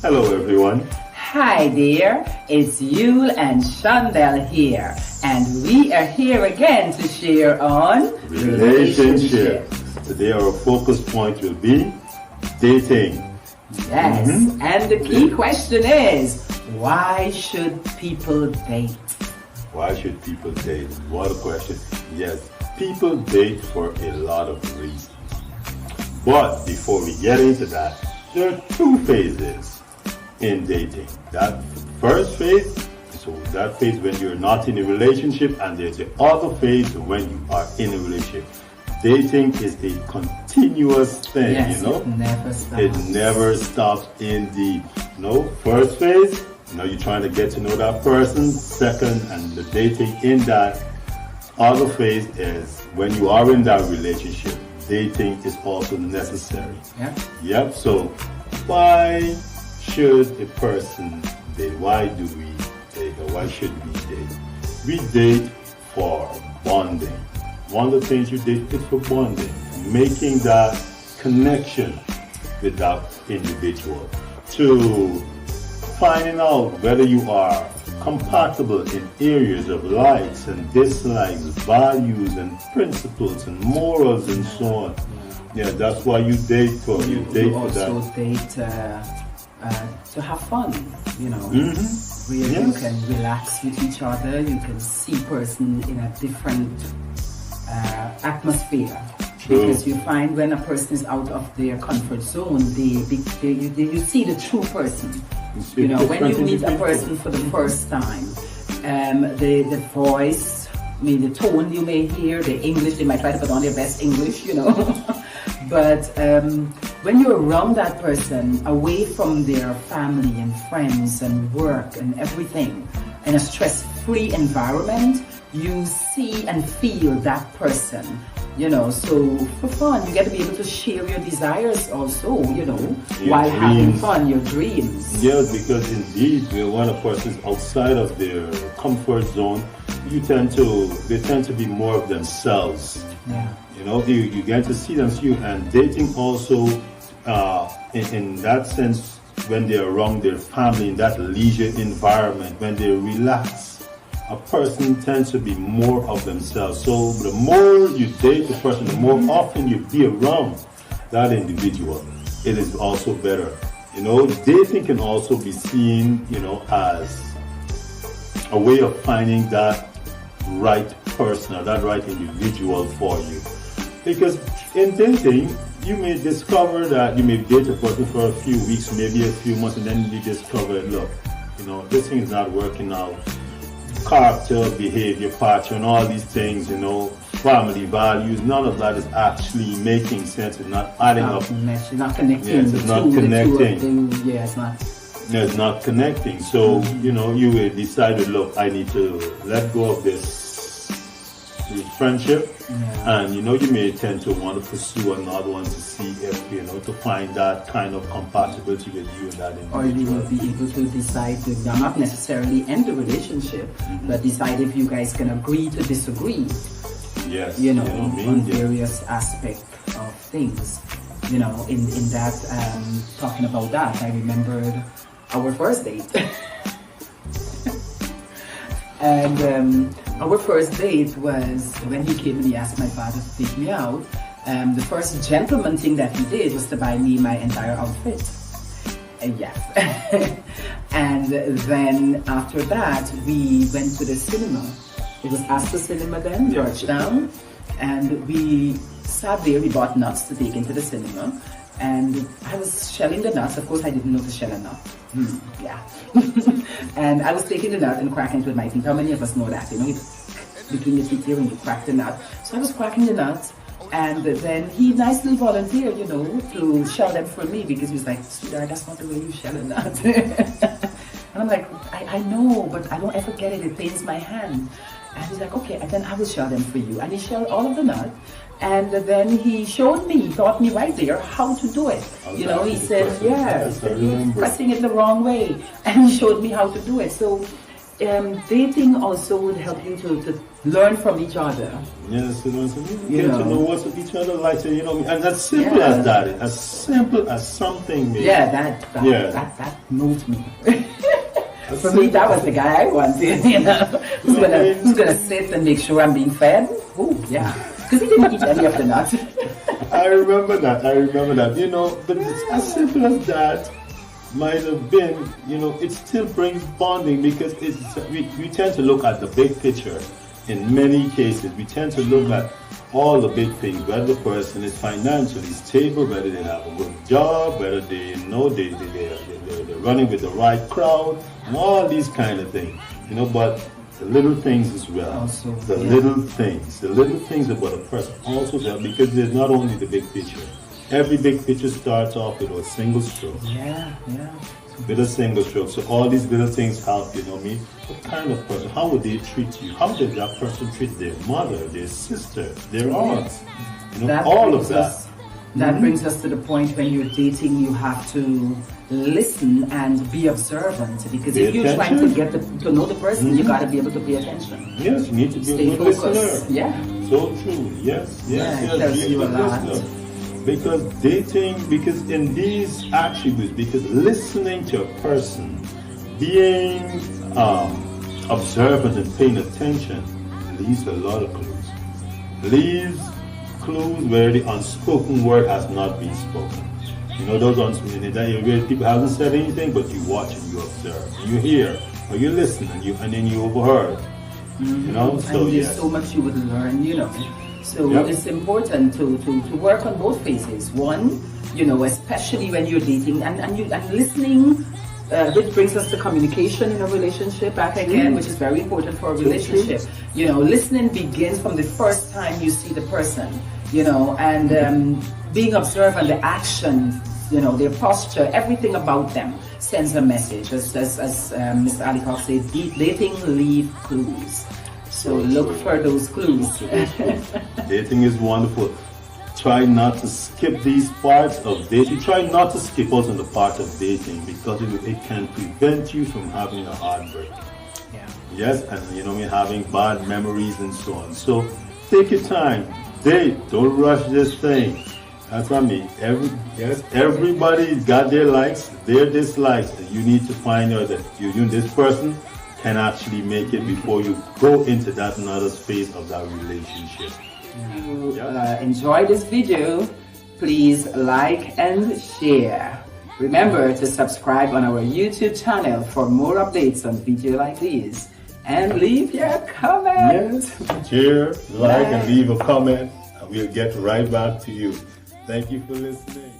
Hello everyone. Hi there, it's Yule and Chandel here, and we are here again to share on Relationships. Today our focus point will be dating. Yes, and the key question is, why should people date? Why should people date? What a question. Yes, people date for a lot of reasons. But before we get into that, there are two phases in dating. That first phase, so that phase when you're not in a relationship, and there's the other phase when you are in a relationship. Dating is a continuous thing, Yes, you know. it never stops. It never stops in the first phase. You're trying to get to know that person. Second, and the dating in that other phase is when you are in that relationship. Dating is also necessary. Yeah. Yep. So why should a person date? Why do we date, or why should we date? We date for bonding. One of the things you date is for bonding, making that connection with that individual, to finding out whether you are compatible in areas of likes and dislikes, values and principles and morals and so on. Yeah, that's why you date for. You date for that. You also date to have fun, you know, where you can relax with each other. You can see person in a different atmosphere. True. Because you find when a person is out of their comfort zone, you see the true person. You know, when you meet a person for the first time, the voice, I mean, the tone you may hear, the English, they might try to put on their best English, you know. But when you're around that person, away from their family and friends and work and everything, in a stress-free environment, you see and feel that person. You know, so for fun, you get to be able to share your desires also, you know, while having fun, your dreams. Yes, because indeed, when a person is outside of their comfort zone, they tend to be more of themselves. Yeah. You know, you get to see them, and dating also, in that sense, when they're around their family in that leisure environment, when they relax, a person tends to be more of themselves. So the more you date the person, the more often you be around that individual, it is also better. You know, dating can also be seen, you know, as a way of finding that right person or that right individual for you. Because in dating, you may discover that you may date a person for a few weeks, maybe a few months, and then you discover, look, you know, this thing is not working out. Character, behavior, pattern, and all these things, you know, family values, none of that is actually making sense. It's not adding up. It's not connecting. Yes, it's not connecting. It's not. It's not connecting. So, you know, you will decide, look, I need to let go of this friendship. Yeah. And, you know, you may tend to want to pursue another one to see if, you know, to find that kind of compatibility with you and that individual. Or you will be able to decide to not necessarily end the relationship, but decide if you guys can agree to disagree. Yes. You know, on various aspects of things. You know, in that, talking about that, I remembered our first date. And our first date was when he came and he asked my father to take me out. The first gentleman thing that he did was to buy me my entire outfit. Yes. And then after that, we went to the cinema. It was Astor Cinema then, Georgetown. And we sat there, we bought nuts to take into the cinema. And I was shelling the nuts. Of course, I didn't know to shell a nut. Yeah. And I was taking the nut and cracking it with my teeth. How many of us know that? You know, between your teeth here and you crack the nut. So I was cracking the nuts. And then he nicely volunteered, you know, to shell them for me, because he was like, sweetheart, that's not the way you shell a nut. And I'm like, I know, but I don't ever get it. It pains my hand. And he's like, okay, and then I will shell them for you. And he shelled all of the nuts. And then he showed me, he taught me right there how to do it. You know, he said, you're pressing it the wrong way. And he showed me how to do it. So dating also would help you to learn from each other. Yes, you know, so you You get to know. know what each other likes, and you know, and as simple Yeah. as that, as simple as something. Maybe. Yeah, Yeah. that moved me. As For me, simple- that was the guy I wanted, you know, who's gonna sit and make sure I'm being fed. Oh, yeah, because he didn't eat any of the nuts. I remember that. You know, but it's as simple as that might have been. You know, it still brings bonding because we tend to look at the big picture. In many cases, we tend to look at all the big things, whether the person is financially stable, whether they have a good job, whether they know they're running with the right crowd, and all these kind of things. You know, but the little things as well. Also, the yeah. little things about a person also there, because there's not only the big picture. Every big picture starts off with a single stroke. Yeah. With a single stroke. So all these little things help, you know what I mean? What kind of person? How would they treat you? How did that person treat their mother, their sister, their aunts? You know, all of that. That brings us to the point when you're dating, you have to listen and be observant, because Pay if you're trying to attention. get to know the person, you got to be able to pay attention. Yes, you need to be Stay a good focused. listener. Yeah. So true. Yes. Yeah, it tells be a you a good lot. listener. Because dating, because in these attributes, because listening to a person, being observant and paying attention leaves a lot of clues. Leaves clues where the unspoken word has not been spoken. You know, those unspoken, where people haven't said anything, but you watch and you observe, and you hear, or you listen, and then you overheard. You know, so And there's yes. so much you would learn, you know. So Yep. it's important to work on both phases. One, you know, especially when you're dating and listening. Which brings us to communication in a relationship back again, which is very important for a relationship. You know, listening begins from the first time you see the person, you know, and being observant, the actions, you know, their posture, everything about them sends a message. As Mr. Alicock said, dating leave clues. So look for those clues. Dating is wonderful. Try not to skip these parts of dating. Try not to skip out on the part of dating, because it can prevent you from having a heartbreak. Yeah. Yes, and you know, having bad memories and so on. So take your time. Date. Don't rush this thing. That's what I mean. Everybody's got their likes, their dislikes. And you need to find out that this person can actually make it before you go into that another phase of that relationship. You enjoy this video, please like and share. Remember to subscribe on our YouTube channel for more updates on videos like these. And leave your comment. Yes. Share, like, Bye. and leave a comment, and we'll get right back to you. Thank you for listening.